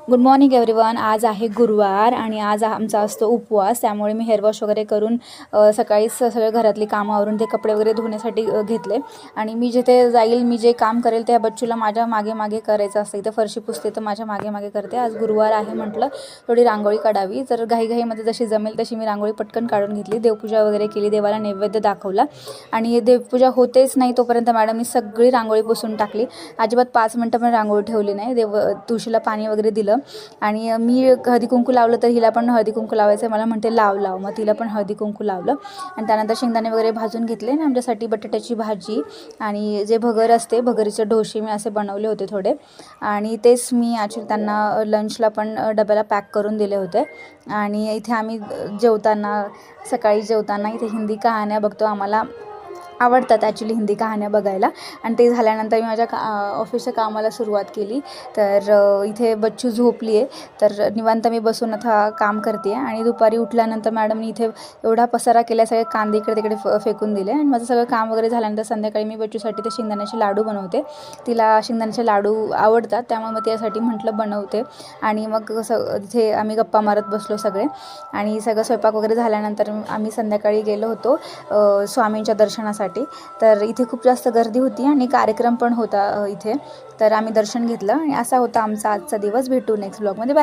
Good morning everyone. आज आहे गुरुवार आणि आज आमचा असतो उपवास, त्यामुळे मी हेअर वॉश वगैरे करून सकाळीच सगळं घरातली कामं आवरून ते कपडे वगैरे धुण्यासाठी घेतले। आणि मी जिथे जाईल, मी जे काम करेल त्या बच्चूला माझ्या मागे मागे करायचं असतं। इथं फरशी पुसते तर माझ्या मागे मागे करते। आज गुरुवार आहे म्हटलं थोडी रांगोळी काढावी, तर घाईघाईमध्ये जशी जमेल तशी मी रांगोळी पटकन काढून घेतली। देवपूजा वगैरे केली, देवाला नैवेद्य दाखवला आणि देवपूजा होतेच नाही तोपर्यंत मॅडमनी सगळी रांगोळी पुसून टाकली। अजिबात 5 मिनटं पण रांगोळी ठेवली नाही। तुळशीला पाणी वगैरे दिलं आणि मी हळदी कुंकू लावलं, तर हिला पण हळदी कुंकू लावायचं आहे। मला म्हणते लाव, मग तिला पण हळदी कुंकू लावलं आणि त्यानंतर शेंगदाणे वगैरे भाजून घेतले आणि आमच्यासाठी बटाट्याची भाजी आणि जे भगर असते, भगरीचे ढोसे मी असे बनवले होते थोडे, आणि तेच मी ॲक्च्युली त्यांना लंचला पण डब्याला पॅक करून दिले होते। आणि इथे आम्ही सकाळी जेवताना इथे हिंदी कहाण्या बघतो। आम्हाला आवडतात ॲक्च्युली हिंदी कहाण्या बघायला, आणि ते झाल्यानंतर मी माझ्या ऑफिसच्या कामाला सुरुवात केली। तर इथे बच्चू झोपली आहे, तर निवांत मी बसून आता काम करते आहे। आणि दुपारी उठल्यानंतर मॅडमनी इथे एवढा पसारा केला, सगळे कांदे इकडे तिकडे फेकून दिले। आणि माझं सगळं काम वगैरे झाल्यानंतर संध्याकाळी मी बच्चूसाठी ते शेंगदाण्याचे लाडू बनवते। तिला शेंगदाण्याचे लाडू आवडतात, त्यामुळे मग त्यासाठी म्हटलं बनवते। आणि मग इथे आम्ही गप्पा मारत बसलो सगळे, आणि सगळं स्वयंपाक वगैरे झाल्यानंतर आम्ही संध्याकाळी गेलो होतो स्वामींच्या दर्शनासाठी। तर इथे खूप जास्त गर्दी होती आणि कार्यक्रम पण होता इथे, तर आम्ही दर्शन घेतलं आणि असा होता आमचा आजचा दिवस। भेटू नेक्स्ट ब्लॉगमध्ये।